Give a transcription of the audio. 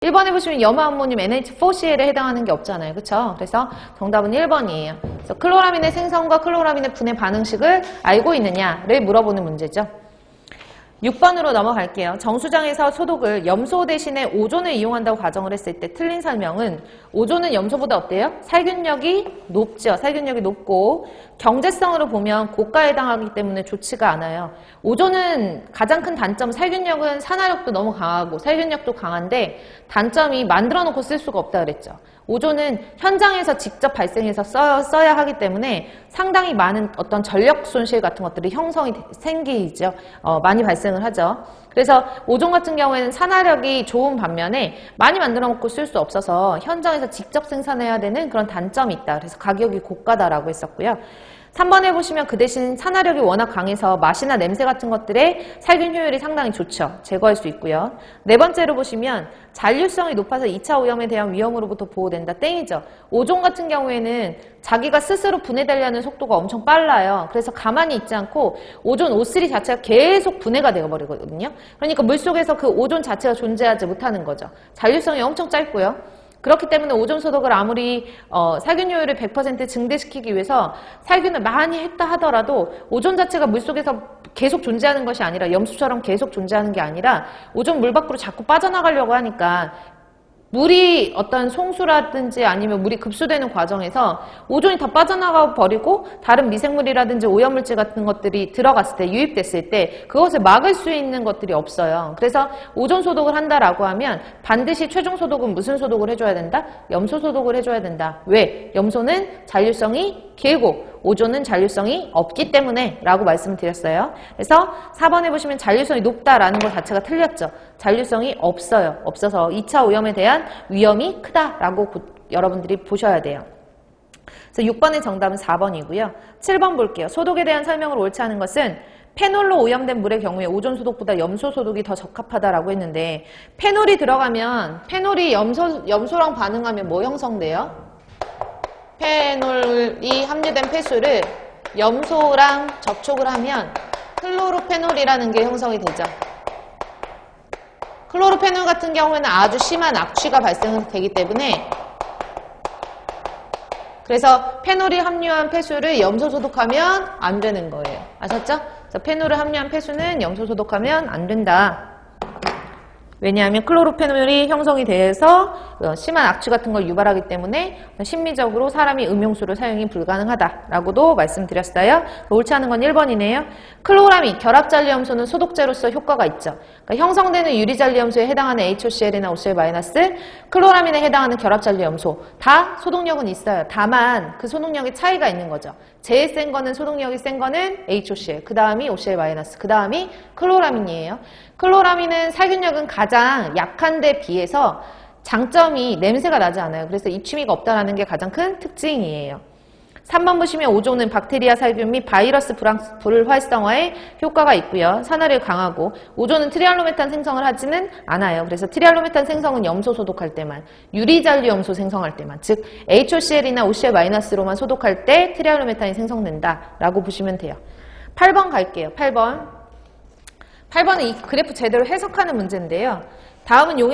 1번에 보시면 염화암모늄 NH4Cl에 해당하는 게 없잖아요. 그쵸? 그래서 정답은 1번이에요. 그래서 클로라민의 생성과 클로라민의 분해 반응식을 알고 있느냐를 물어보는 문제죠. 6번으로 넘어갈게요. 정수장에서 소독을 염소 대신에 오존을 이용한다고 가정을 했을 때 틀린 설명은 오존은 염소보다 어때요? 살균력이 높죠. 살균력이 높고 경제성으로 보면 고가에 해당하기 때문에 좋지가 않아요. 오존은 가장 큰 단점, 살균력은 산화력도 너무 강하고 살균력도 강한데 단점이 만들어 놓고 쓸 수가 없다 그랬죠. 오존은 현장에서 직접 발생해서 써야 하기 때문에 상당히 많은 어떤 전력 손실 같은 것들이 생기죠. 많이 발생을 하죠. 그래서 오존 같은 경우에는 산화력이 좋은 반면에 많이 만들어 먹고 쓸 수 없어서 현장에서 직접 생산해야 되는 그런 단점이 있다. 그래서 가격이 고가다라고 했었고요. 3번에 보시면 그 대신 산화력이 워낙 강해서 맛이나 냄새 같은 것들의 살균 효율이 상당히 좋죠. 제거할 수 있고요. 4번째로 보시면 잔류성이 높아서 2차 오염에 대한 위험으로부터 보호된다. 땡이죠. 오존 같은 경우에는 자기가 스스로 분해되려는 속도가 엄청 빨라요. 그래서 가만히 있지 않고 오존 O3 자체가 계속 분해가 되어버리거든요. 그러니까 물속에서 그 오존 자체가 존재하지 못하는 거죠. 잔류성이 엄청 짧고요. 그렇기 때문에 오존 소독을 아무리 살균 효율을 100% 증대시키기 위해서 살균을 많이 했다 하더라도 오존 자체가 물속에서 계속 존재하는 것이 아니라 염수처럼 계속 존재하는 게 아니라 오존 물 밖으로 자꾸 빠져나가려고 하니까 물이 어떤 송수라든지 아니면 물이 급수되는 과정에서 오존이 다 빠져나가 버리고 다른 미생물이라든지 오염물질 같은 것들이 들어갔을 때, 유입됐을 때 그것을 막을 수 있는 것들이 없어요. 그래서 오존 소독을 한다라고 하면 반드시 최종 소독은 무슨 소독을 해줘야 된다? 염소 소독을 해줘야 된다. 왜? 염소는 잔류성이 길고 오존은 잔류성이 없기 때문에 라고 말씀을 드렸어요. 그래서 4번에 보시면 잔류성이 높다라는 것 자체가 틀렸죠. 잔류성이 없어요. 없어서 2차 오염에 대한 위험이 크다라고 여러분들이 보셔야 돼요. 그래서 6번의 정답은 4번이고요. 7번 볼게요. 소독에 대한 설명을 옳지 않은 것은 페놀로 오염된 물의 경우에 오존 소독보다 염소 소독이 더 적합하다라고 했는데 페놀이 들어가면 페놀이 염소랑 반응하면 뭐 형성돼요? 페놀이 함유된 폐수를 염소랑 접촉을 하면 클로로페놀이라는 게 형성이 되죠. 클로로페놀 같은 경우에는 아주 심한 악취가 발생되기 때문에 그래서 페놀이 함유한 폐수를 염소 소독하면 안 되는 거예요. 아셨죠? 그래서 페놀을 함유한 폐수는 염소 소독하면 안 된다. 왜냐하면 클로로페놀이 형성이 돼서 심한 악취 같은 걸 유발하기 때문에 심리적으로 사람이 음용수로 사용이 불가능하다라고도 말씀드렸어요. 옳지 않은 건 1번이네요. 클로라민, 결합잔류염소는 소독제로서 효과가 있죠. 그러니까 형성되는 유리잔류염소에 해당하는 HOCl이나 OCl-, 클로라민에 해당하는 결합잔류염소 다 소독력은 있어요. 다만 그 소독력의 차이가 있는 거죠. 제일 센 거는 소독력이 센 거는 HOCl, 그 다음이 OCl-, 그 다음이 클로라민이에요. 클로라민은 살균력은 가장 약한 데 비해서 장점이 냄새가 나지 않아요. 그래서 입취미가 없다는 게 가장 큰 특징이에요. 3번 보시면 오존은 박테리아 살균 및 바이러스 불활성화에 효과가 있고요. 산화력이 강하고 오존은 트리알로메탄 생성을 하지는 않아요. 그래서 트리알로메탄 생성은 염소 소독할 때만, 유리잔류 염소 생성할 때만, 즉 HOCl이나 OCl-로만 소독할 때 트리알로메탄이 생성된다라고 보시면 돼요. 8번 갈게요. 8번은 이 그래프 제대로 해석하는 문제인데요. 다음은 용해